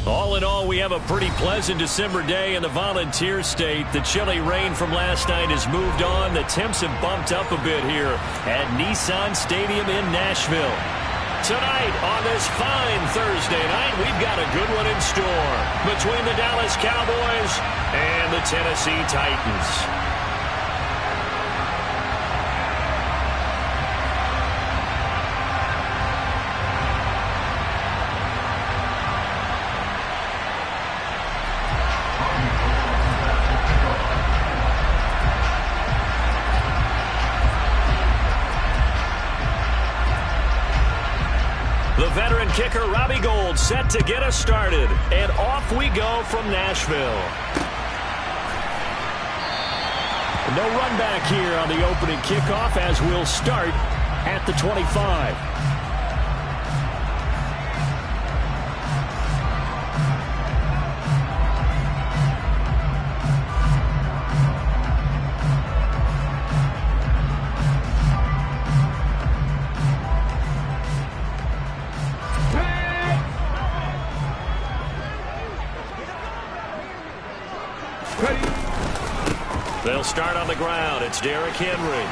All in all, we have a pretty pleasant December day in the Volunteer State. The chilly rain from last night has moved on. The temps have bumped up a bit here at Nissan Stadium in Nashville. Tonight, on this fine Thursday night, we've got a good one in store between the Dallas Cowboys and the Tennessee Titans. The veteran kicker, Robbie Gould, set to get us started. And off we go from Nashville. No run back here on the opening kickoff as we'll start at the 25. They'll start on the ground. It's Derrick Henry.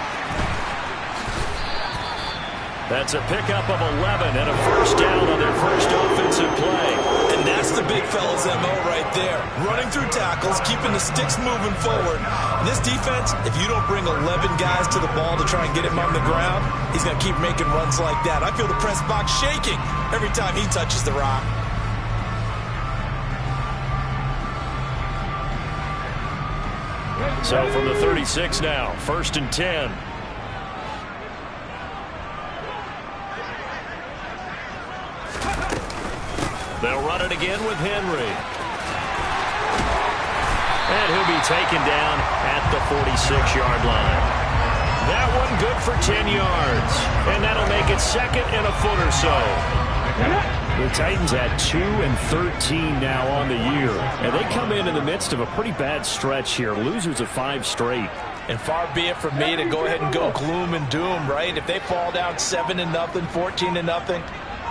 That's a pickup of 11 and a first down on their first offensive play. And that's the big fella's MO right there. Running through tackles, keeping the sticks moving forward. And this defense, if you don't bring 11 guys to the ball to try and get him on the ground, he's going to keep making runs like that. I feel the press box shaking every time he touches the rock. So from the 36 now, 1st and 10. They'll run it again with Henry. And he'll be taken down at the 46-yard line. That one good for 10 yards. And that'll make it 2nd and a foot or so. The Titans at 2 and 13 now on the year. And they come in the midst of a pretty bad stretch here. Losers of 5 straight. And far be it from me to go ahead and go gloom and doom, right? If they fall down 7-0, 14-0,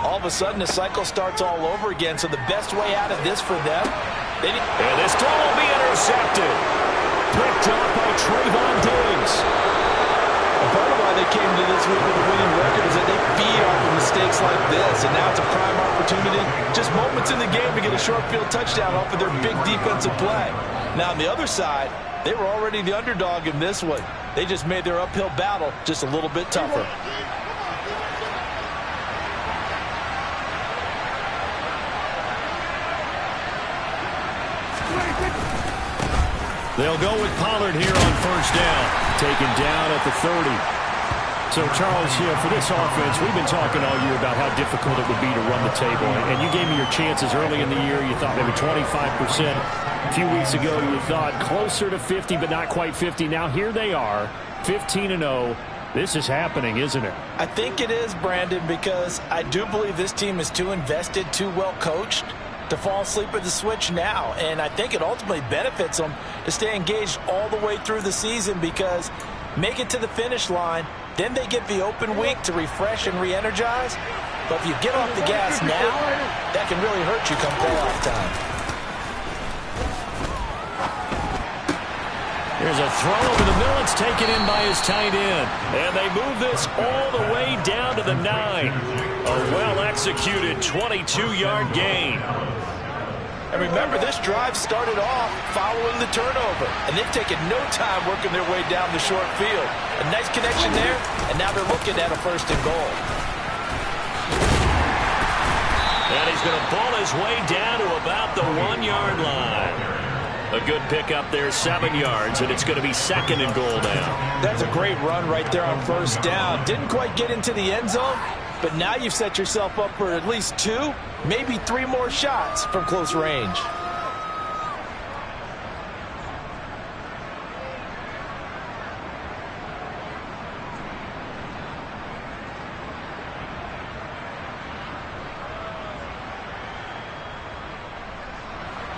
all of a sudden the cycle starts all over again. So the best way out of this for them. And this throw will be intercepted. Picked up by Trayvon Diggs. Part of why they came to this week with a winning record is that they feed off of mistakes like this, and now it's a prime opportunity, just moments in the game to get a short field touchdown off of their big defensive play. Now on the other side, they were already the underdog in this one. They just made their uphill battle just a little bit tougher. They'll go with Pollard here on first down. Taken down at the 30. So, Charles, for this offense, we've been talking all year about how difficult it would be to run the table. And you gave me your chances early in the year. You thought maybe 25%. A few weeks ago, you thought closer to 50, but not quite 50. Now, here they are, 15-0. This is happening, isn't it? I think it is, Brandon, because I do believe this team is too invested, too well coached to fall asleep at the switch now. And I think it ultimately benefits them to stay engaged all the way through the season, because make it to the finish line, then they get the open week to refresh and re-energize. But if you get off the gas now, that can really hurt you come playoff time. Here's a throw over the middle. It's taken in by his tight end. And they move this all the way down to the 9. A well-executed 22-yard gain. And remember, this drive started off following the turnover, and they've taken no time working their way down the short field. A nice connection there, and now they're looking at a 1st and goal. And he's going to pull his way down to about the 1-yard line. A good pickup there, 7 yards, and it's going to be 2nd and goal now. That's a great run right there on first down. Didn't quite get into the end zone, but now you've set yourself up for at least 2, maybe 3 more shots from close range.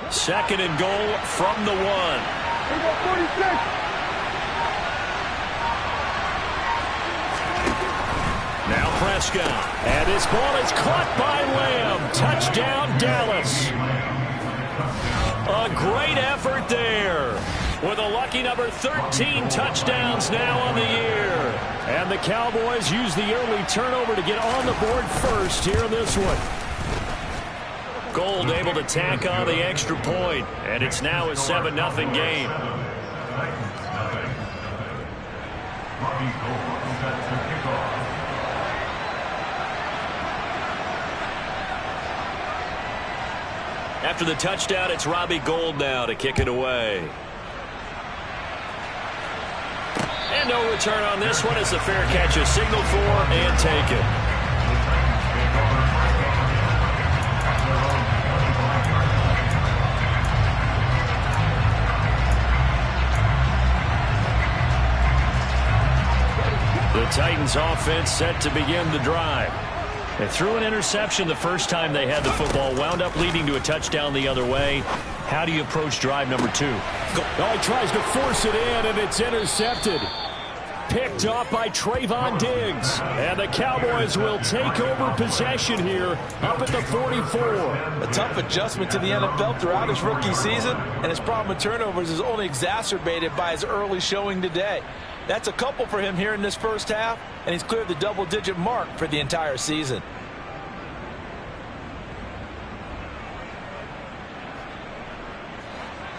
Second and goal from the 1. Now press. Prescott. And this ball is caught by Lamb. Touchdown, Dallas. A great effort there. With a lucky number 13 touchdowns now on the year. And the Cowboys use the early turnover to get on the board first here in this one. Gold able to tack on the extra point, and it's now a 7-0 game. After the touchdown, it's Robbie Gould now to kick it away. And no return on this one as the fair catch is signaled for and taken. The Titans offense set to begin the drive. They threw an interception the first time they had the football, wound up leading to a touchdown the other way. How do you approach drive number 2? Oh, he tries to force it in, and it's intercepted. Picked off by Trayvon Diggs. And the Cowboys will take over possession here up at the 44. A tough adjustment to the NFL throughout his rookie season, and his problem with turnovers is only exacerbated by his early showing today. That's a couple for him here in this first half, and he's cleared the double-digit mark for the entire season.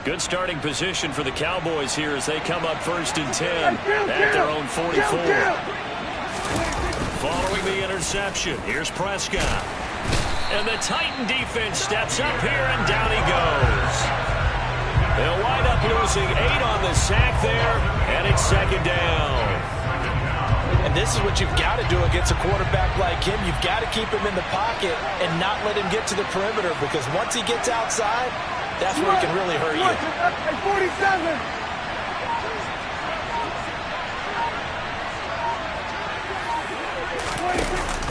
Good starting position for the Cowboys here as they come up 1st and 10 at their own 44. Following the interception, here's Prescott. And the Titan defense steps up here, and down he goes. They'll wind up losing 8 on the sack there, and it's 2nd down. And this is what you've got to do against a quarterback like him. You've got to keep him in the pocket and not let him get to the perimeter, because once he gets outside, that's where he can really hurt you. 47.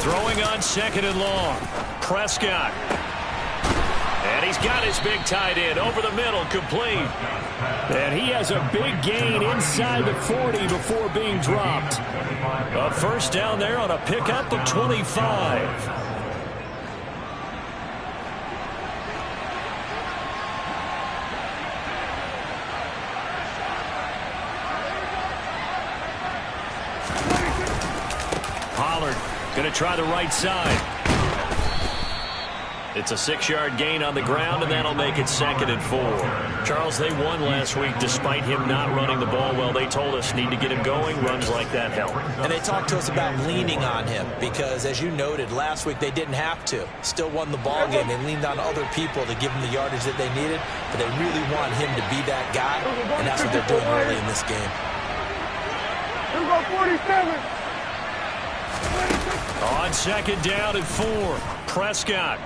Throwing on 2nd and long. Prescott. And he's got his big tight end over the middle, complete. And he has a big gain inside the 40 before being dropped. A first down there on a pickup of 25. Going to try the right side. It's a 6-yard gain on the ground, and that'll make it 2nd and 4. Charles, they won last week despite him not running the ball well. They told us need to get him going. Runs like that help. And they talked to us about leaning on him because, as you noted, last week they didn't have to. Still won the ball game. They leaned on other people to give them the yardage that they needed, but they really want him to be that guy, and that's what they're doing early in this game. Here we go, 47. On 2nd down and 4, Prescott.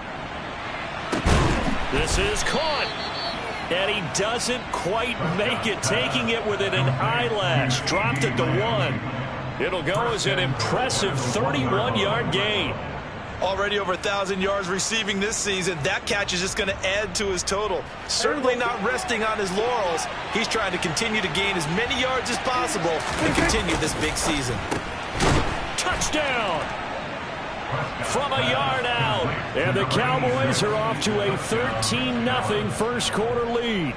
This is caught. And he doesn't quite make it, taking it within an eyelash. Dropped at the 1. It'll go as an impressive 31-yard gain. Already over 1,000 yards receiving this season. That catch is just going to add to his total. Certainly not resting on his laurels. He's trying to continue to gain as many yards as possible and continue this big season. Touchdown! From a yard out. And the Cowboys are off to a 13-0 first quarter lead.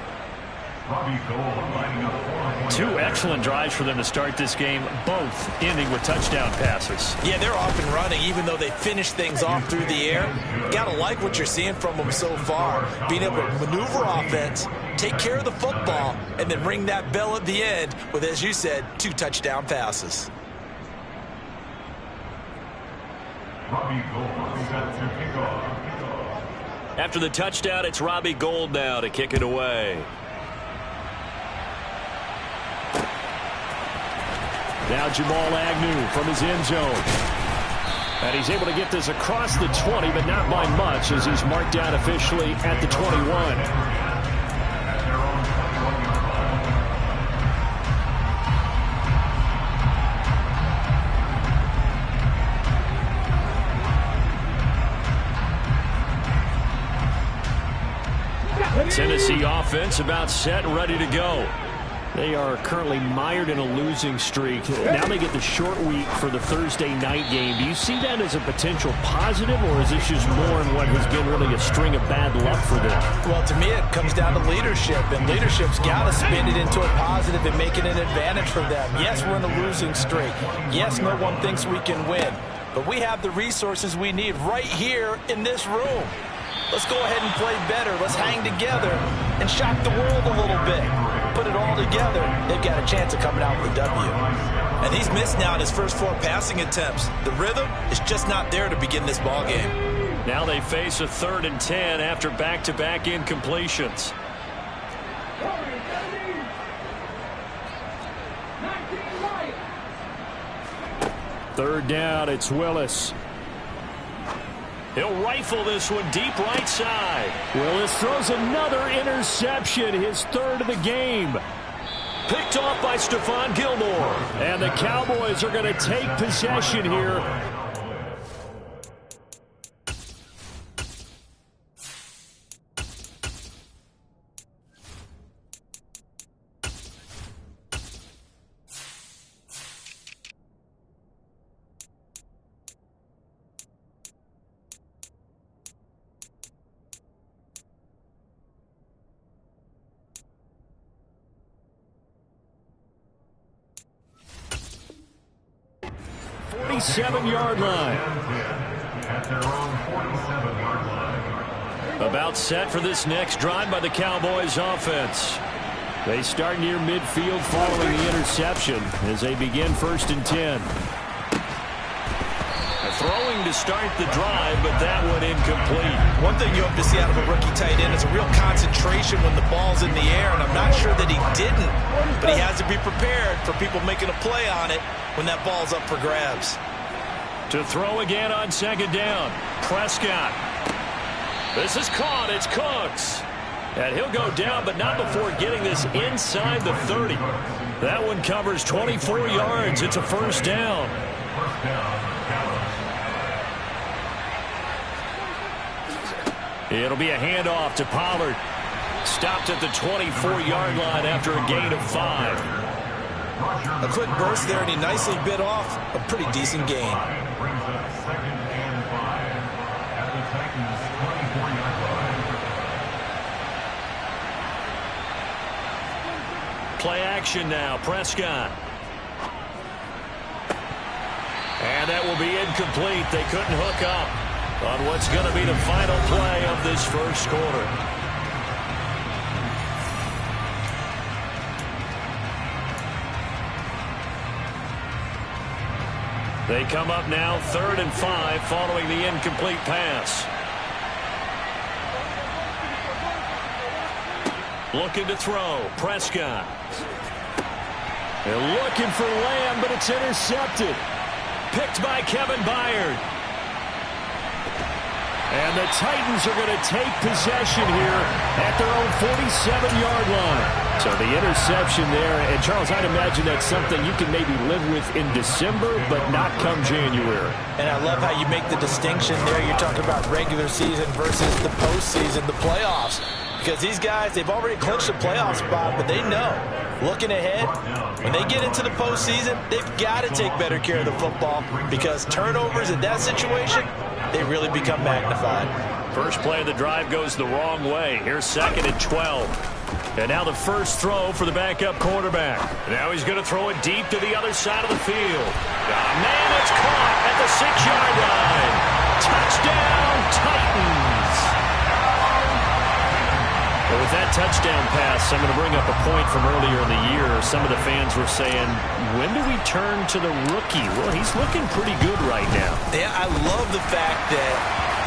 2 excellent drives for them to start this game, both ending with touchdown passes. Yeah, they're off and running, even though they finished things off through the air. Gotta like what you're seeing from them so far. Being able to maneuver offense, take care of the football, and then ring that bell at the end with, as you said, 2 touchdown passes. After the touchdown, it's Robbie Gould now to kick it away. Now Jamal Agnew from his end zone. And he's able to get this across the 20, but not by much, as he's marked down officially at the 21. Tennessee offense about set and ready to go. They are currently mired in a losing streak. Now they get the short week for the Thursday night game. Do you see that as a potential positive, or is this just more in what has been really a string of bad luck for them? Well, to me, it comes down to leadership, and leadership's got to spin it into a positive and make it an advantage for them. Yes, we're in a losing streak. Yes, no one thinks we can win, but we have the resources we need right here in this room. Let's go ahead and play better. Let's hang together and shock the world a little bit. Put it all together, they've got a chance of coming out with a W. And he's missed now in his first 4 passing attempts. The rhythm is just not there to begin this ball game. Now they face a 3rd and 10 after back-to-back incompletions. Third down, it's Willis. He'll rifle this one deep right side. Willis throws another interception, his 3rd of the game. Picked off by Stephon Gilmore. And the Cowboys are going to take possession here. Yard line. About set for this next drive by the Cowboys offense. They start near midfield following the interception as they begin 1st and 10. Throwing to start the drive, but that one incomplete. One thing you hope to see out of a rookie tight end is a real concentration when the ball's in the air, and I'm not sure that he didn't, but he has to be prepared for people making a play on it when that ball's up for grabs. To throw again on 2nd down. Prescott. This is caught. It's Cooks. And he'll go down, but not before getting this inside the 30. That one covers 24 yards. It's a 1st down. It'll be a handoff to Pollard. Stopped at the 24-yard line after a gain of 5. A quick burst there, and he nicely bit off a pretty decent gain. Play action now. Prescott. And that will be incomplete. They couldn't hook up on what's going to be the final play of this 1st quarter. They come up now 3rd and 5 following the incomplete pass. Looking to throw. Prescott. They're looking for Lamb, but it's intercepted. Picked by Kevin Byard. And the Titans are going to take possession here at their own 47-yard line. So the interception there, and Charles, I'd imagine that's something you can maybe live with in December, but not come January. And I love how you make the distinction there. You're talking about regular season versus the postseason, the playoffs. Because these guys, they've already clinched a playoff spot, but they know, looking ahead, when they get into the postseason, they've got to take better care of the football because turnovers in that situation, they really become magnified. First play of the drive goes the wrong way. Here's 2nd and 12. And now the first throw for the backup quarterback. Now he's going to throw it deep to the other side of the field. Man, it's caught at the 6-yard line. Touchdown, Titans. Well, with that touchdown pass, I'm going to bring up a point from earlier in the year. Some of the fans were saying, when do we turn to the rookie? Well, he's looking pretty good right now. Yeah, I love the fact that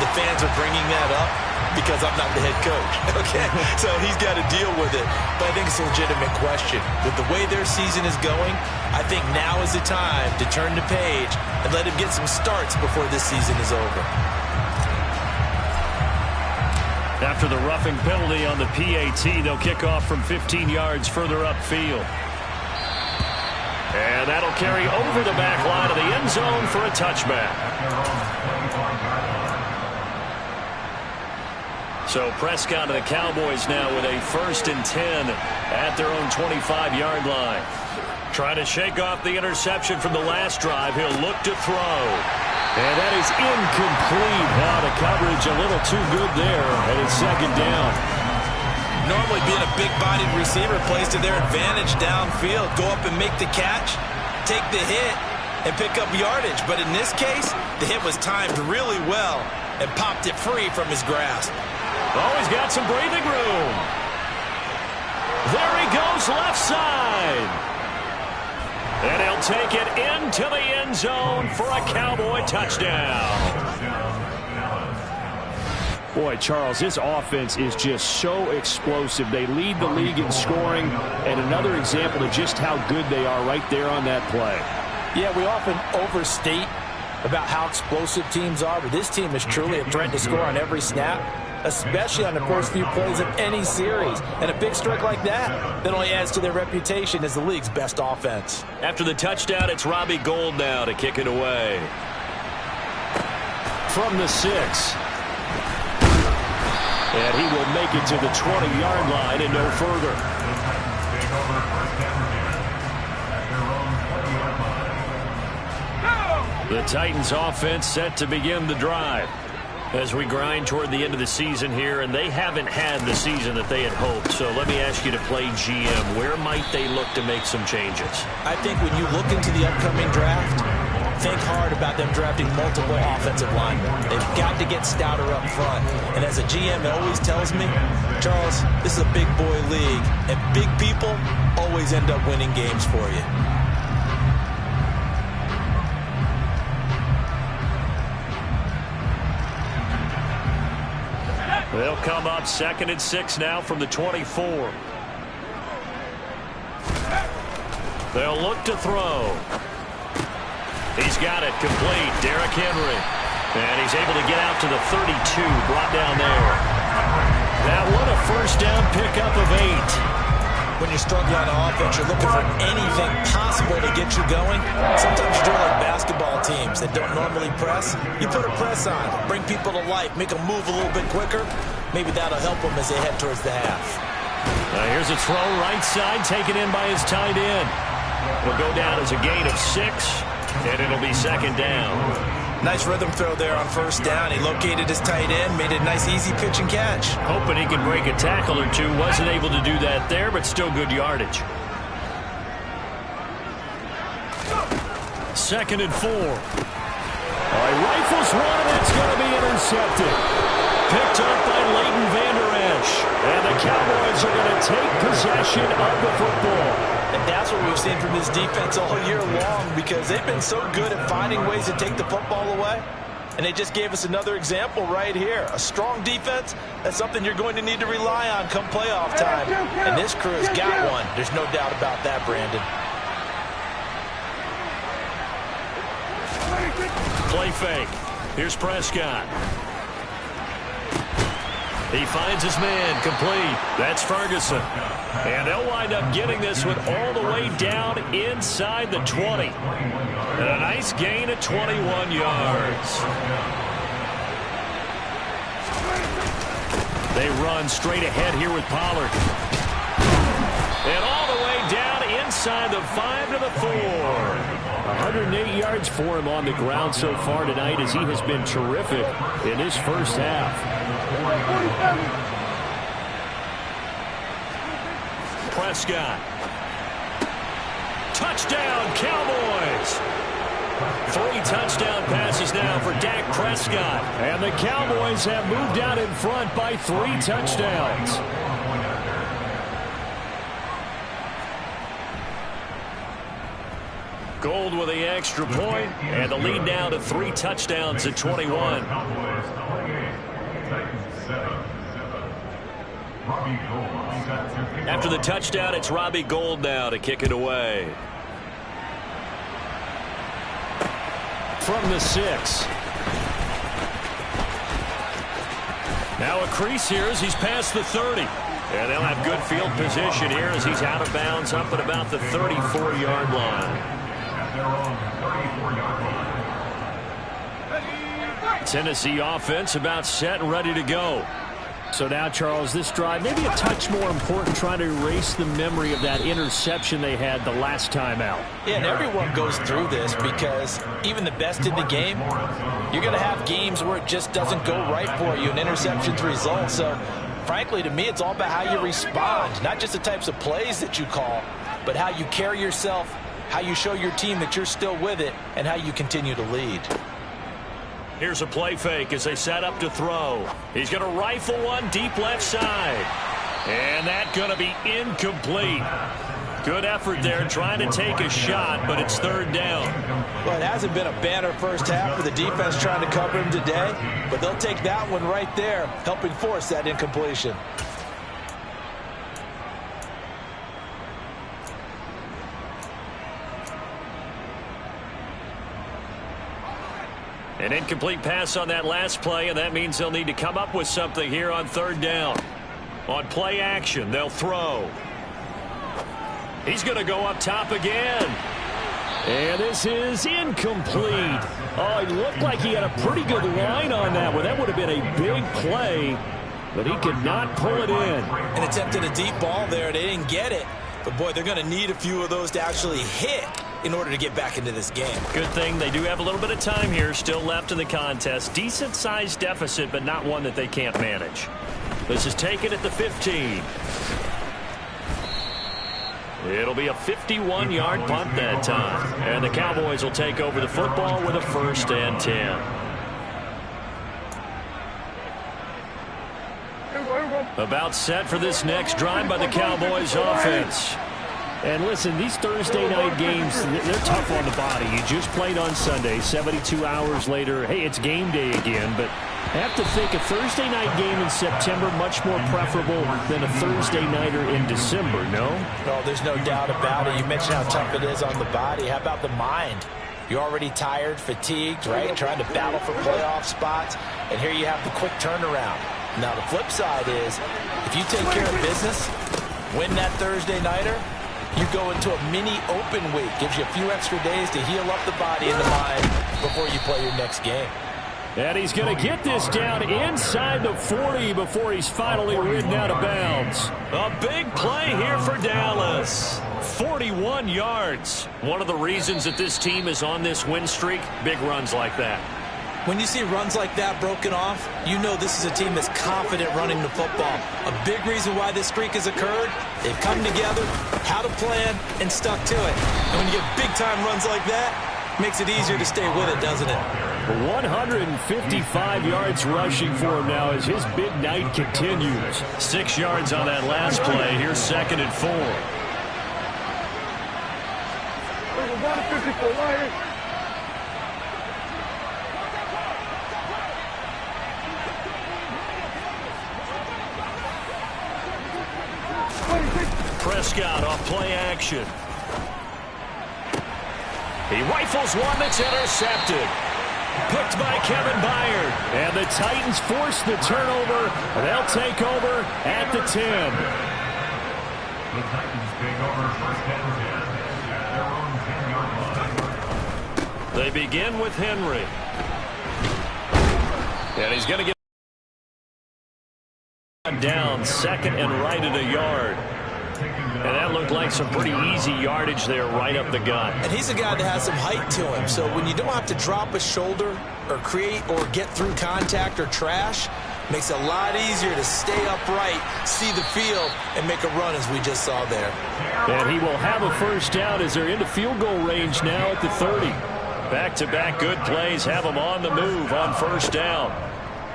the fans are bringing that up because I'm not the head coach, okay? So he's got to deal with it. But I think it's a legitimate question. With the way their season is going, I think now is the time to turn the page and let him get some starts before this season is over. After the roughing penalty on the PAT, they'll kick off from 15 yards further upfield. And that'll carry over the back line of the end zone for a touchback. So Prescott and the Cowboys now with a 1st and 10 at their own 25-yard line. Trying to shake off the interception from the last drive. He'll look to throw. And that is incomplete. Now the coverage a little too good there, and it's 2nd down. Normally being a big-bodied receiver plays to their advantage downfield. Go up and make the catch, take the hit, and pick up yardage. But in this case, the hit was timed really well and popped it free from his grasp. Oh, he's got some breathing room. There he goes left side. And he'll take it into the end zone for a Cowboy touchdown. Boy, Charles, this offense is just so explosive. They lead the league in scoring, and another example of just how good they are right there on that play. Yeah, we often overstate about how explosive teams are, but this team is truly a threat to score on every snap, especially on the first few plays of any series. And a big strike like that only adds to their reputation as the league's best offense. After the touchdown, it's Robbie Gould now to kick it away. From the 6. And he will make it to the 20-yard line and no further. The Titans offense set to begin the drive as we grind toward the end of the season here, and they haven't had the season that they had hoped. So let me ask you to play GM. Where might they look to make some changes? I think when you look into the upcoming draft, think hard about them drafting multiple offensive linemen. They've got to get stouter up front. And as a GM, it always tells me, Charles, this is a big boy league, and big people always end up winning games for you. They'll come up 2nd and 6 now from the 24. They'll look to throw. He's got it complete. Derrick Henry. And he's able to get out to the 32. Brought down there. That one a 1st down pickup of 8. When you're struggling on offense, you're looking for anything possible to get you going. Sometimes you do it like basketball teams that don't normally press. You put a press on, bring people to life, make them move a little bit quicker. Maybe that'll help them as they head towards the half. Here's a throw right side, taken in by his tight end. It'll go down as a gain of 6, and it'll be 2nd down. Nice rhythm throw there on 1st down. He located his tight end, made a nice easy pitch and catch. Hoping he can break a tackle or two. Wasn't able to do that there, but still good yardage. 2nd and 4. He rifles one, and it's going to be intercepted. Picked up by Leighton Vander Esch. And the Cowboys are going to take possession of the football. And that's what we've seen from this defense all year long, because they've been so good at finding ways to take the football away. And they just gave us another example right here. A strong defense, that's something you're going to need to rely on come playoff time. And this crew has got one. There's no doubt about that, Brandon. Play fake. Here's Prescott. He finds his man complete. That's Ferguson. And they'll wind up getting this one all the way down inside the 20. And a nice gain of 21 yards. They run straight ahead here with Pollard. And all the way down inside the 5 to the 4. 108 yards for him on the ground so far tonight, as he has been terrific in his first half. Prescott. Touchdown, Cowboys. 3 touchdown passes now for Dak Prescott. And the Cowboys have moved out in front by 3 touchdowns. Gould with the extra point, and the lead now to 3 touchdowns at 21. After the touchdown, it's Robbie Gould now to kick it away. From the 6. Now a crease here as he's past the 30. And they'll have good field position here as he's out of bounds up at about the 34-yard line. Tennessee offense about set and ready to go. So now, Charles, this drive maybe a touch more important, trying to erase the memory of that interception they had the last time out. Yeah, and everyone goes through this because even the best in the game, you're going to have games where it just doesn't go right for you, and interceptions result. So, frankly, to me, it's all about how you respond, not just the types of plays that you call, but how you carry yourself, how you show your team that you're still with it, and how you continue to lead. Here's a play fake as they set up to throw. He's going to rifle one deep left side. And that's going to be incomplete. Good effort there trying to take a shot, but it's third down. Well, it hasn't been a banner first half for the defense trying to cover him today, but they'll take that one right there, helping force that incompletion. An incomplete pass on that last play, and that means they'll need to come up with something here on third down. On play action, they'll throw. He's going to go up top again. And this is incomplete. Oh, it looked like he had a pretty good line on that one. That would have been a big play, but he could not pull it in. And attempted a deep ball there. They didn't get it. But, boy, they're going to need a few of those to actually hit in order to get back into this game. Good thing they do have a little bit of time here still left in the contest. Decent-sized deficit, but not one that they can't manage. This is taken at the 15. It'll be a 51-yard punt that time. And the Cowboys will take over the football with a 1st and 10. About set for this next drive by the Cowboys offense. And listen, these Thursday night games, they're tough on the body. You just played on Sunday, 72 hours later. Hey, it's game day again, but I have to think a Thursday night game in September much more preferable than a Thursday nighter in December, no? No, there's no doubt about it. You mentioned how tough it is on the body. How about the mind? You're already tired, fatigued, right? Trying to battle for playoff spots, and here you have the quick turnaround. Now, the flip side is, if you take care of business, win that Thursday nighter, you go into a mini open week. Gives you a few extra days to heal up the body and the mind before you play your next game. And he's going to get this down inside the 40 before he's finally ridden out of bounds. A big play here for Dallas. 41 yards. One of the reasons that this team is on this win streak, big runs like that. When you see runs like that broken off, you know this is a team that's confident running the football. A big reason why this streak has occurred, they've come together, had a plan, and stuck to it. And when you get big-time runs like that, makes it easier to stay with it, doesn't it? 155 yards rushing for him now as his big night continues. 6 yards on that last play. Here's 2nd and 4. Prescott off play action. He rifles one that's intercepted. Picked by Kevin Byard. And the Titans force the turnover. They'll take over at the 10. The Titans take over 1st and 10 at their own 10-yard line. They begin with Henry. And he's going to get down 2nd and right at a yard. And that looked like some pretty easy yardage there right up the gut. And he's a guy that has some height to him. So when you don't have to drop a shoulder or create or get through contact or trash, makes it a lot easier to stay upright, see the field, and make a run as we just saw there. And he will have a 1st down as they're into field goal range now at the 30. Back-to-back good plays have him on the move on 1st down.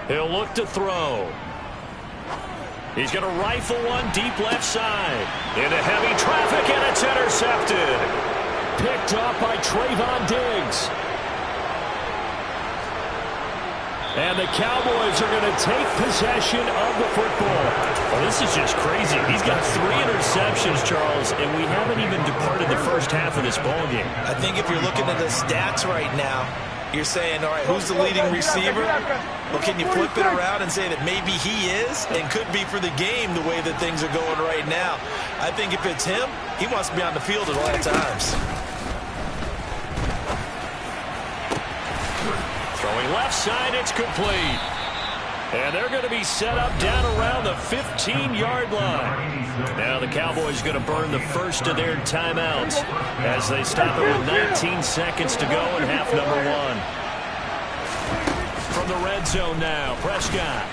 He'll look to throw. He's going to rifle one deep left side. Into heavy traffic, and it's intercepted. Picked off by Trayvon Diggs. And the Cowboys are going to take possession of the football. Well, this is just crazy. He's got 3 interceptions, Charles, and we haven't even departed the first half of this ballgame. I think if you're looking at the stats right now, you're saying, all right, who's the leading receiver? Well, can you flip it around and say that maybe he is and could be for the game the way that things are going right now? I think if it's him, he wants to be on the field at all times. Throwing left side, it's complete. And they're going to be set up down around the 15-yard line. Now the Cowboys going to burn the first of their timeouts as they stop it with 19 seconds to go in half number 1. From the red zone now, Prescott.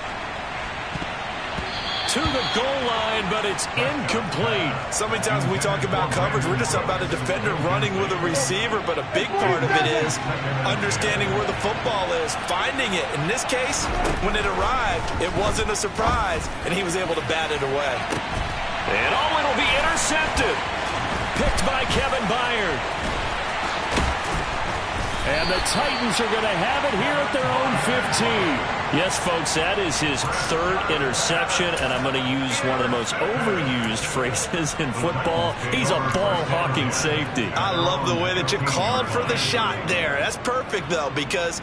To the goal line, but it's incomplete. So many times when we talk about coverage, we're just about a defender running with a receiver, but a big part of it is understanding where the football is, finding it. In this case, when it arrived, it wasn't a surprise, and he was able to bat it away. And it'll be intercepted. Picked by Kevin Byard. And the Titans are going to have it here at their own 15. Yes, folks, that is his third interception, and I'm going to use one of the most overused phrases in football. He's a ball-hawking safety. I love the way that you called for the shot there. That's perfect, though, because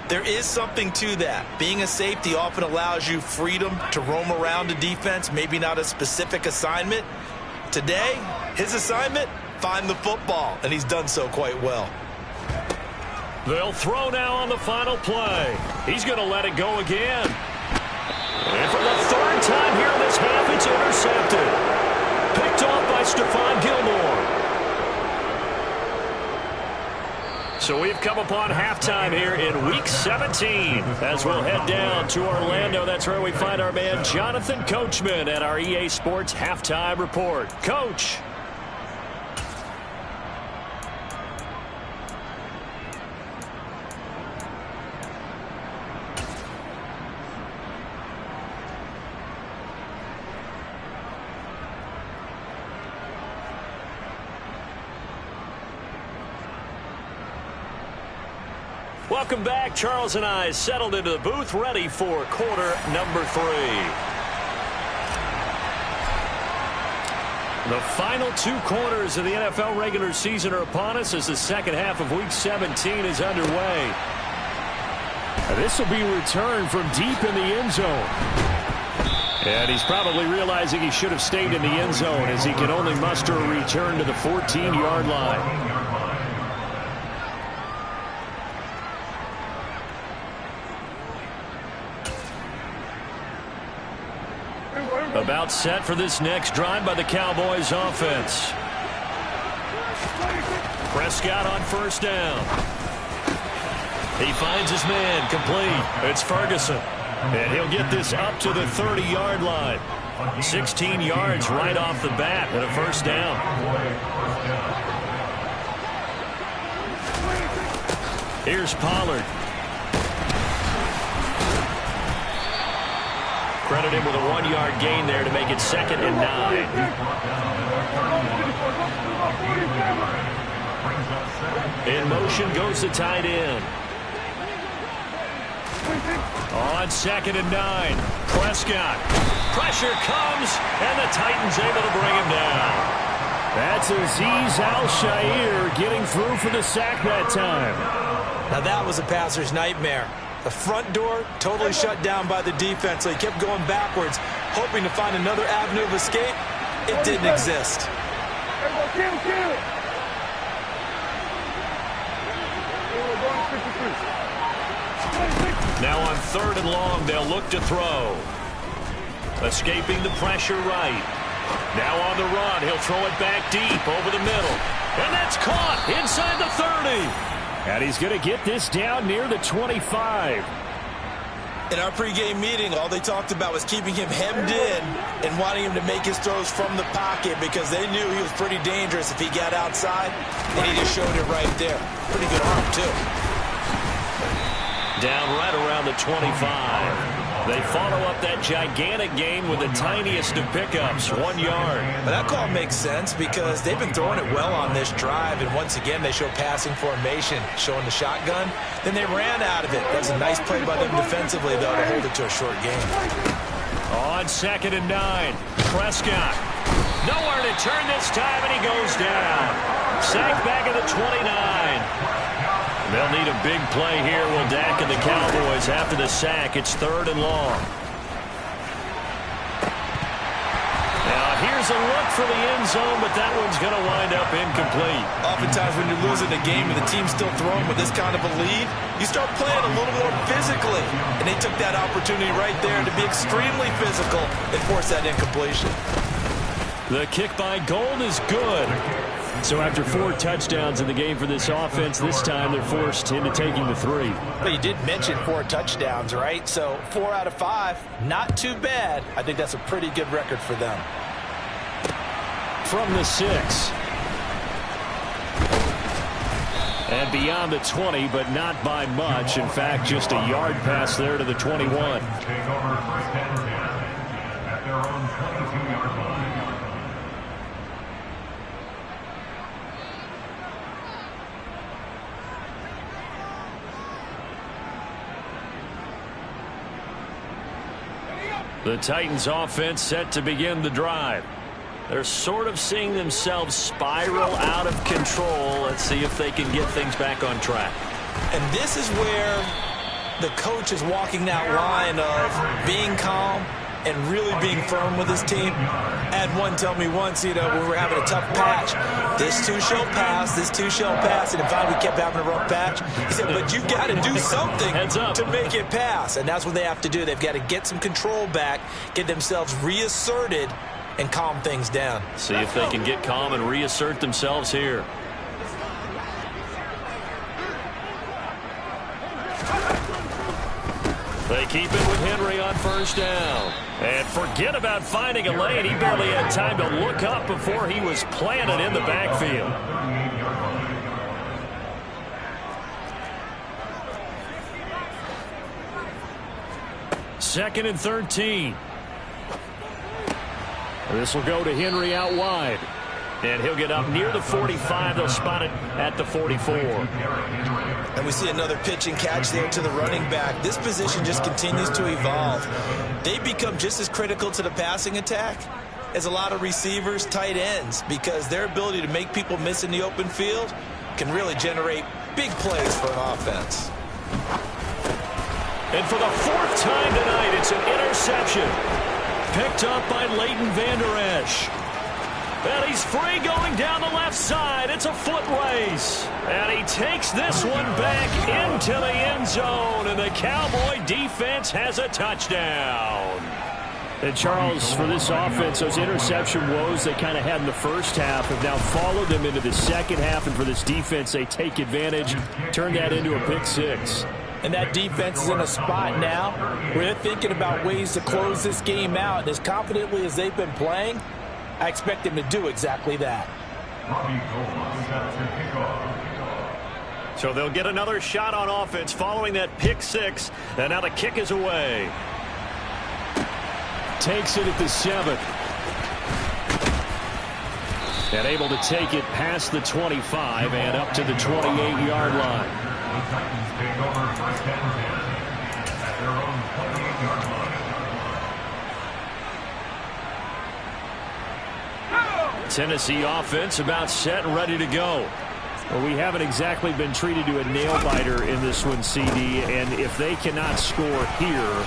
there is something to that. Being a safety often allows you freedom to roam around a defense, maybe not a specific assignment. Today, his assignment, find the football, and he's done so quite well. They'll throw now on the final play. He's going to let it go again. And for the third time here in this half, it's intercepted. Picked off by Stephon Gilmore. So we've come upon halftime here in Week 17 as we'll head down to Orlando. That's where we find our man Jonathan Coachman at our EA Sports Halftime Report. Coach. Welcome back. Charles and I settled into the booth, ready for quarter number 3. The final 2 quarters of the NFL regular season are upon us as the second half of Week 17 is underway. This will be returned from deep in the end zone. And he's probably realizing he should have stayed in the end zone as he can only muster a return to the 14-yard line. About set for this next drive by the Cowboys offense. Prescott on first down. He finds his man complete. It's Ferguson. And he'll get this up to the 30-yard line. 16 yards right off the bat and a first down. Here's Pollard. Credit him with a 1-yard gain there to make it 2nd and 9. In motion goes the tight end. On 2nd and 9. Prescott. Pressure comes, and the Titans able to bring him down. That's Azeez Al-Shaair getting through for the sack that time. Now that was a passer's nightmare. The front door totally shut down by the defense, so he kept going backwards, hoping to find another avenue of escape. It didn't exist. Now on 3rd and long, they'll look to throw. Escaping the pressure right. Now on the run, he'll throw it back deep over the middle. And that's caught inside the 30. And he's going to get this down near the 25. In our pregame meeting, all they talked about was keeping him hemmed in and wanting him to make his throws from the pocket because they knew he was pretty dangerous if he got outside, and he just showed it right there. Pretty good arm, too. Down right around the 25. They follow up that gigantic gain with the tiniest of pickups, 1 yard. But that call makes sense because they've been throwing it well on this drive, and once again they show passing formation, showing the shotgun. Then they ran out of it. That's a nice play by them defensively, though, to hold it to a short gain. On 2nd and 9, Prescott. Nowhere to turn this time, and he goes down. Sacked back at the 29. They'll need a big play here, will Dak and the Cowboys after the sack. It's 3rd and long. Now a Here's a look for the end zone, but that one's going to wind up incomplete. Oftentimes when you're losing a game and the team's still throwing with this kind of a lead, you start playing a little more physically. And they took that opportunity right there to be extremely physical and force that incompletion. The kick by Gold is good. So after 4 touchdowns in the game for this offense, this time they're forced into taking the 3. But you did mention 4 touchdowns, right? So 4 out of 5, not too bad. I think that's a pretty good record for them. From the 6. And beyond the 20, but not by much. In fact, just a yard pass there to the 21. Take over first and 10 at their own 22-yard line. The Titans offense set to begin the drive. They're sort of seeing themselves spiral out of control. Let's see if they can get things back on track. And this is where the coach is walking that line of being calm and really being firm with his team. Had one tell me once, when we're having a tough patch, this too shall pass, this too shall pass. And in fact, we kept having a rough patch. He said, but you've got to do something to make it pass. And that's what they have to do. They've got to get some control back, get themselves reasserted, and calm things down. See if they can get calm and reassert themselves here. They keep it with Henry on first down. And forget about finding a lane. He barely had time to look up before he was planted in the backfield. Second and 13. This will go to Henry out wide. And he'll get up near the 45. They'll spot it at the 44. And we see another pitch and catch there to the running back. This position just continues to evolve. They become just as critical to the passing attack as a lot of receivers, tight ends, because their ability to make people miss in the open field can really generate big plays for an offense. And for the 4th time tonight, it's an interception. Picked up by Leighton Vander Esch. And he's free going down the left side. It's a foot race. And he takes this one back into the end zone. And the Cowboy defense has a touchdown. And Charles, for this offense, those interception woes they kind of had in the first half have now followed them into the second half. And for this defense, they take advantage, turn that into a pick 6. And that defense is in a spot now where they're thinking about ways to close this game out. And as confidently as they've been playing, I expect them to do exactly that. So they'll get another shot on offense following that pick 6. And now the kick is away. Takes it at the 7. And able to take it past the 25 and up to the 28-yard line. The Titans take over first and 10 at their own 28-yard line. Tennessee offense about set and ready to go. Well, we haven't exactly been treated to a nail-biter in this one, CD, and if they cannot score here,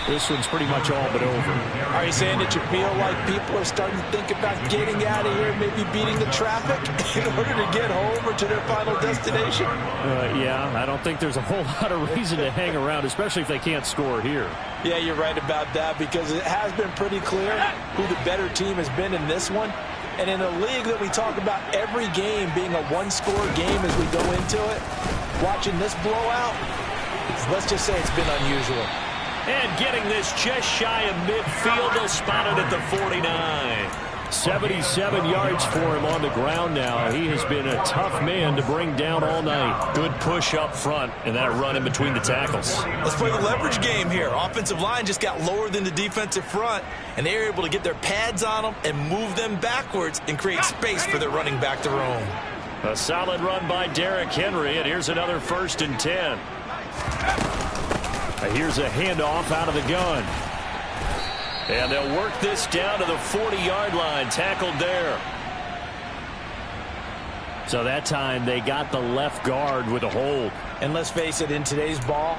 this one's pretty much all but over. Are you saying that you feel like people are starting to think about getting out of here, maybe beating the traffic in order to get home or to their final destination? Yeah, I don't think there's a whole lot of reason to hang around, especially if they can't score here. Yeah, you're right about that, because it has been pretty clear who the better team has been in this one. And in a league that we talk about every game being a one-score game as we go into it, watching this blowout, let's just say it's been unusual. And getting this just shy of midfield, they'll spot it at the 49. 77 yards for him on the ground now. He has been a tough man to bring down all night. Good push up front and that run in between the tackles. Let's play the leverage game here. Offensive line just got lower than the defensive front, and they were able to get their pads on them and move them backwards and create space for their running back to roam. A solid run by Derrick Henry, and here's another 1st and 10. Here's a handoff out of the gun. And they'll work this down to the 40-yard line, tackled there. So that time they got the left guard with a hold. And let's face it, in today's ball,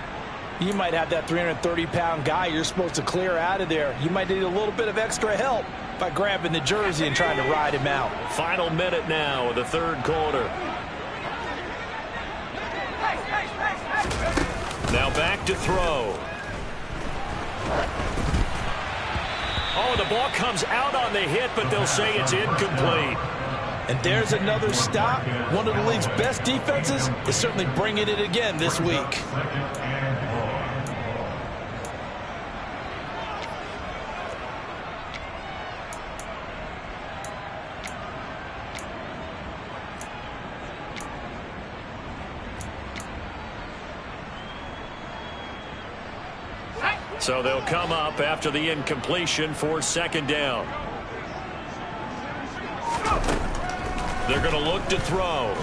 You might have that 330-pound guy you're supposed to clear out of there. You might need a little bit of extra help by grabbing the jersey and trying to ride him out. Final minute now of the third quarter. Now back to throw. Oh, the ball comes out on the hit, but they'll say it's incomplete. And there's another stop. One of the league's best defenses is certainly bringing it again this week. So they'll come up after the incompletion for second down. They're going to look to throw.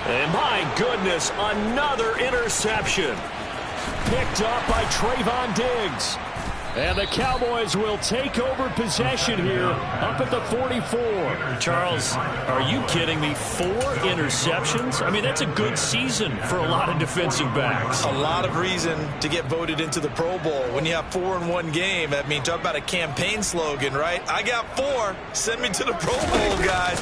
And my goodness, another interception. Picked up by Trayvon Diggs. And the Cowboys will take over possession here up at the 44. Charles, are you kidding me? 4 interceptions? I mean, that's a good season for a lot of defensive backs. A lot of reason to get voted into the Pro Bowl. When you have 4 in one game, I mean, talk about a campaign slogan, right? I got 4. Send me to the Pro Bowl, guys.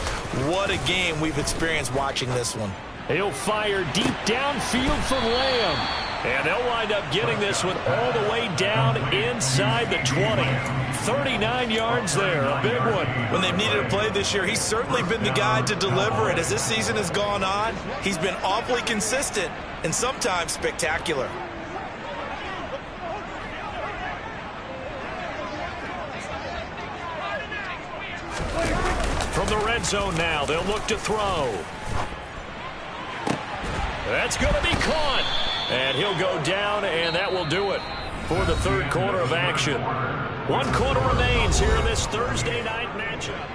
What a game we've experienced watching this one. He'll fire deep downfield for Lamb. And they'll wind up getting this one all the way down inside the 20. 39 yards there, a big one. When they've needed a play this year, he's certainly been the guy to deliver it. As this season has gone on, he's been awfully consistent and sometimes spectacular. From the red zone now, they'll look to throw. That's going to be caught. And he'll go down, and that will do it for the third quarter of action. 1 quarter remains here in this Thursday night matchup.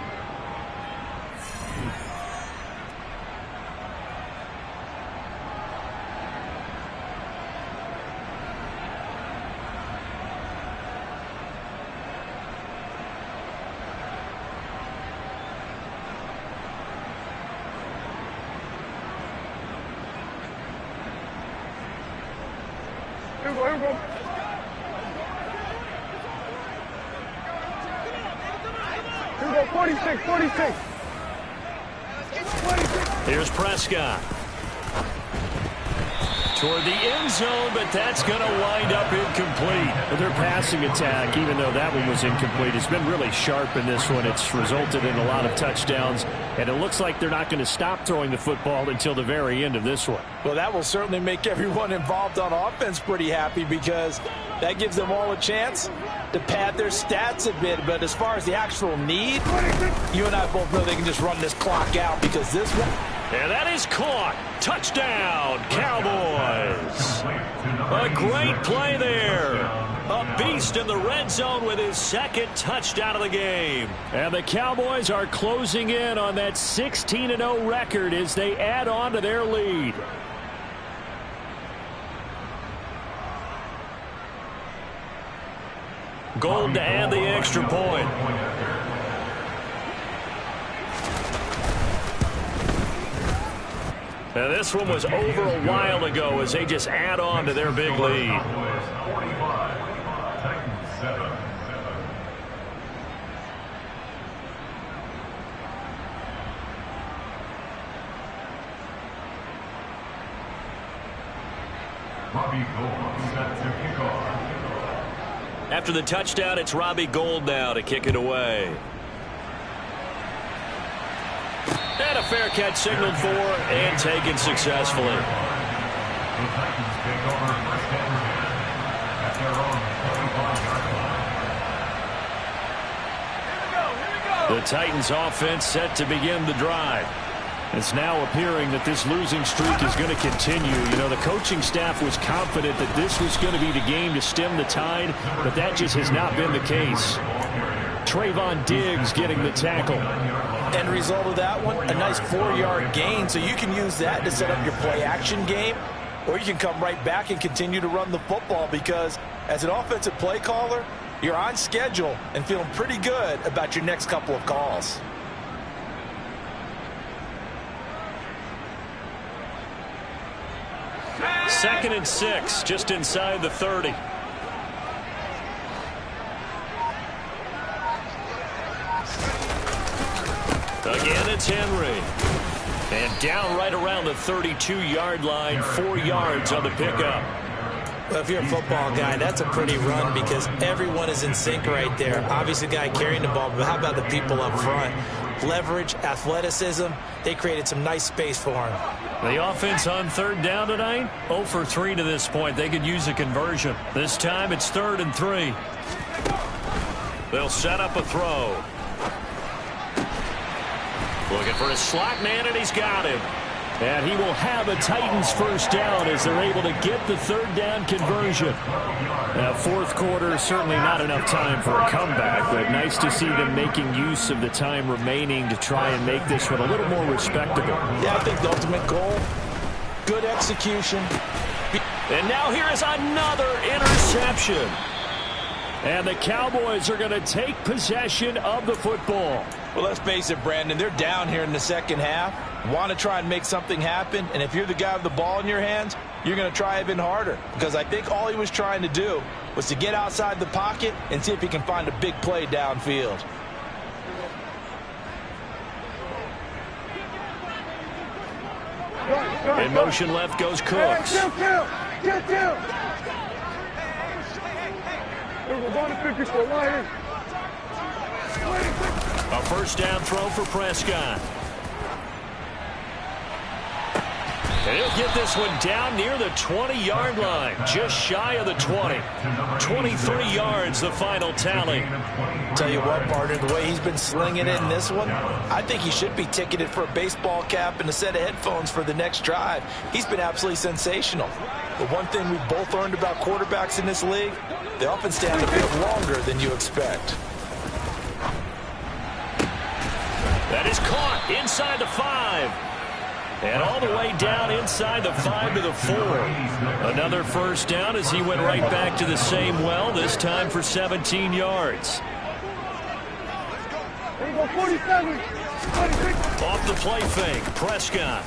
Here we go. Here we go, 46, 46. 46. Here's Prescott. Toward the end zone, but that's going to wind up incomplete. Their passing attack, even though that one was incomplete, has been really sharp in this one. It's resulted in a lot of touchdowns, and it looks like they're not going to stop throwing the football until the very end of this one. Well, that will certainly make everyone involved on offense pretty happy because that gives them all a chance to pad their stats a bit. But as far as the actual need, you and I both know they can just run this clock out because this one... And that is caught. Touchdown, Cowboys. A great play there. A beast in the red zone with his second touchdown of the game. And the Cowboys are closing in on that 16-0 record as they add on to their lead. Gold to add the extra point. Now this one was over a while ago as they just add on to their big lead. After the touchdown, it's Robbie Gould now to kick it away. And a fair catch signaled for and taken successfully. The Titans offense set to begin the drive. It's now appearing that this losing streak is going to continue. You know, the coaching staff was confident that this was going to be the game to stem the tide, but that just has not been the case. Trayvon Diggs getting the tackle. End result of that one, a nice 4-yard gain, so you can use that to set up your play-action game, or you can come right back and continue to run the football because as an offensive play caller, you're on schedule and feeling pretty good about your next couple of calls. 2nd and 6, just inside the 30. Again, it's Henry. And down right around the 32-yard line, 4 yards on the pickup. Well, if you're a football guy, that's a pretty run because everyone is in sync right there. Obviously, the guy carrying the ball, but how about the people up front? Leverage, athleticism, they created some nice space for him. The offense on 3rd down tonight, 0 for 3 to this point. They could use a conversion. This time it's 3rd and 3. They'll set up a throw. Looking for a slot man, and he's got him. And he will have a Titans first down as they're able to get the 3rd down conversion. Now, 4th quarter, certainly not enough time for a comeback, but nice to see them making use of the time remaining to try and make this one a little more respectable. Yeah, I think the ultimate goal, good execution. And now here is another interception. And the Cowboys are going to take possession of the football. Well, let's face it, Brandon, they're down here in the 2nd half. Want to try and make something happen, and if you're the guy with the ball in your hands, you're going to try even harder because I think all he was trying to do was to get outside the pocket and see if he can find a big play downfield. In motion left goes Cooks. Get down. We're going to 54 right in. A first down throw for Prescott. And he'll get this one down near the 20-yard line, just shy of the 20. 23 yards, the final tally. Tell you what, partner, the way he's been slinging it in this one, I think he should be ticketed for a baseball cap and a set of headphones for the next drive. He's been absolutely sensational. But one thing we've both learned about quarterbacks in this league, they often stay on the field longer than you expect. That is caught inside the 5. And all the way down inside the 5 to the 4. Another first down as he went right back to the same well, this time for 17 yards. There you go, 47. 26. Off the play fake, Prescott.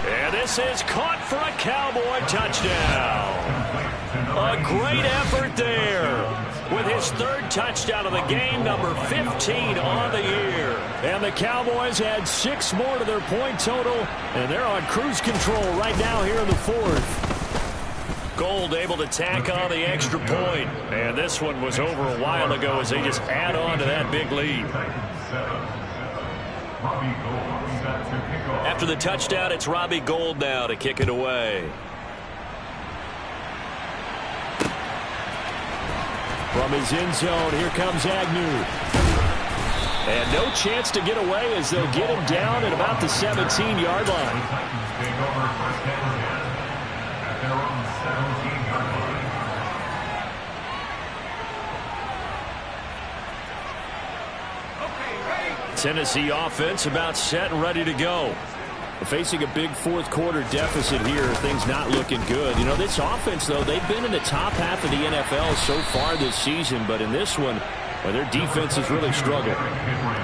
And this is caught for a Cowboy touchdown. A great effort there with his 3rd touchdown of the game, number 15 on the year. And the Cowboys add 6 more to their point total, and they're on cruise control right now here in the 4th. Gold able to tack on the extra point. And this one was over a while ago as they just add on to that big lead. After the touchdown, it's Robbie Gould now to kick it away. From his end zone, here comes Agnew. And no chance to get away as they'll get him down at about the 17-yard line. Tennessee offense about set and ready to go. Facing a big 4th quarter deficit here, things not looking good. You know, this offense, though, they've been in the top half of the NFL so far this season, but in this one, well, their defense has really struggled.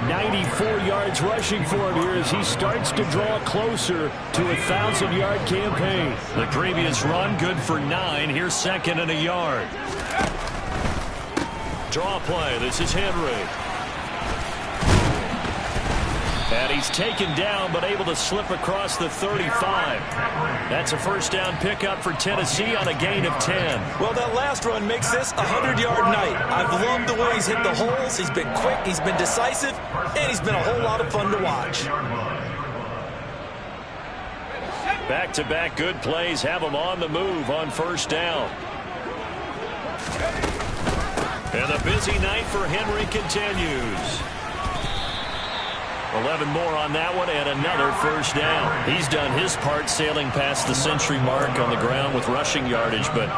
94 yards rushing for him here as he starts to draw closer to a 1,000-yard campaign. The previous run good for 9. Here's 2nd and a yard. Draw play. This is Henry. And he's taken down but able to slip across the 35. That's a first down pickup for Tennessee on a gain of 10. Well, that last run makes this a 100-yard night. I've loved the way he's hit the holes. He's been quick, he's been decisive, and he's been a whole lot of fun to watch. Back-to-back good plays have him on the move on first down. And the busy night for Henry continues. 11 more on that one and another first down. He's done his part sailing past the century mark on the ground with rushing yardage, but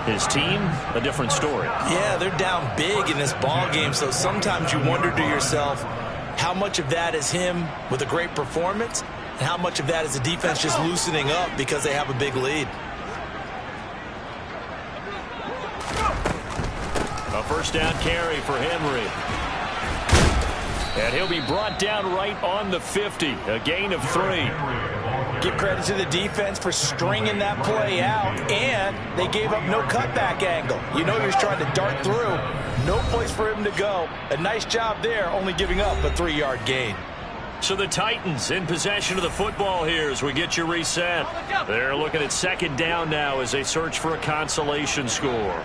his team, a different story. Yeah, they're down big in this ball game, so sometimes you wonder to yourself how much of that is him with a great performance and how much of that is the defense just loosening up because they have a big lead. A first down carry for Henry. And he'll be brought down right on the 50. A gain of 3. Give credit to the defense for stringing that play out, and they gave up no cutback angle. You know you're trying to dart through. No place for him to go. A nice job there, only giving up a 3-yard gain. So the Titans in possession of the football here as we get you reset. They're looking at second down now as they search for a consolation score.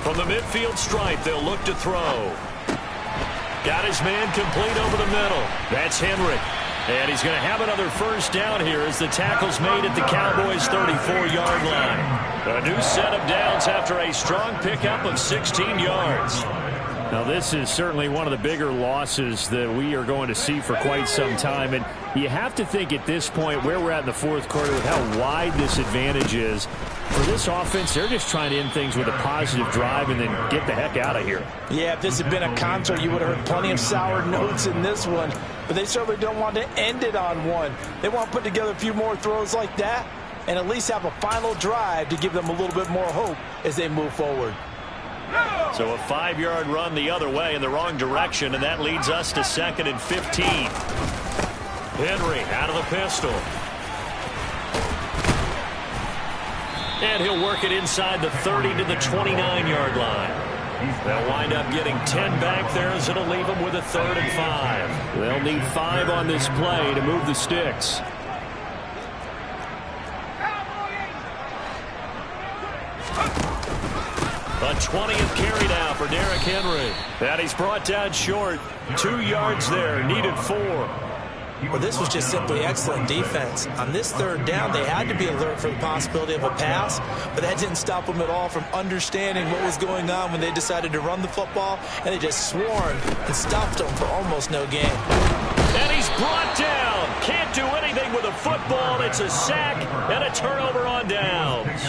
From the midfield stripe, they'll look to throw. Got his man complete over the middle. That's Henry. And he's going to have another first down here as the tackle's made at the Cowboys' 34-yard line. A new set of downs after a strong pickup of 16 yards. Now, this is certainly one of the bigger losses that we are going to see for quite some time. And you have to think at this point where we're at in the fourth quarter with how wide this advantage is. For this offense, they're just trying to end things with a positive drive and then get the heck out of here. Yeah, if this had been a concert, you would have heard plenty of sour notes in this one. But they certainly don't want to end it on one. They want to put together a few more throws like that and at least have a final drive to give them a little bit more hope as they move forward. So a 5-yard run the other way in the wrong direction, and that leads us to 2nd and 15. Henry out of the pistol. And he'll work it inside the 30 to the 29-yard line. They'll wind up getting 10 back there as it'll leave them with a 3rd and 5. They'll need 5 on this play to move the sticks. A 20th carry now for Derrick Henry. And he's brought down short. 2 yards there, needed 4. Well, this was just simply excellent defense. On this 3rd down, they had to be alert for the possibility of a pass, but that didn't stop them at all from understanding what was going on when they decided to run the football, and they just swarmed and stopped them for almost no gain. And he's brought down. Can't do anything with a football. It's a sack and a turnover on downs.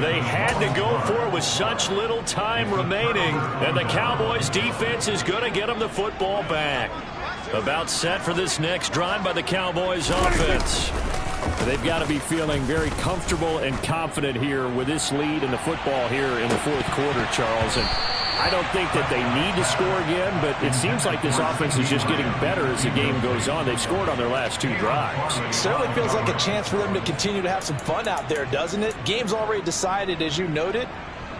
They had to go for it with such little time remaining, and the Cowboys defense is going to get them the football back. About set for this next drive by the Cowboys offense. They've got to be feeling very comfortable and confident here with this lead in the football here in the fourth quarter, Charles. And I don't think that they need to score again, but it seems like this offense is just getting better as the game goes on. They've scored on their last 2 drives. It certainly feels like a chance for them to continue to have some fun out there, doesn't it? Game's already decided, as you noted.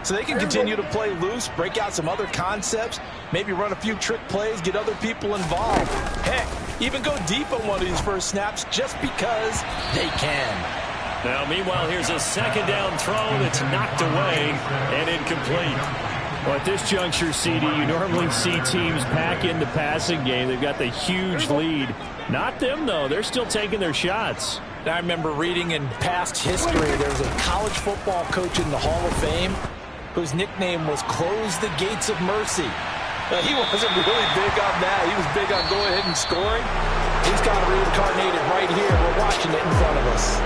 So they can continue to play loose, break out some other concepts, maybe run a few trick plays, get other people involved. Heck, even go deep on one of these first snaps just because they can. Now, meanwhile, here's a 2nd down throw that's knocked away and incomplete. Well, at this juncture, CD, you normally see teams pack in the passing game. They've got the huge lead. Not them, though. They're still taking their shots. I remember reading in past history, there was a college football coach in the Hall of Fame whose nickname was Close the Gates of Mercy. He wasn't really big on that. He was big on going ahead and scoring. He's got reincarnated right here. We're watching it in front of us.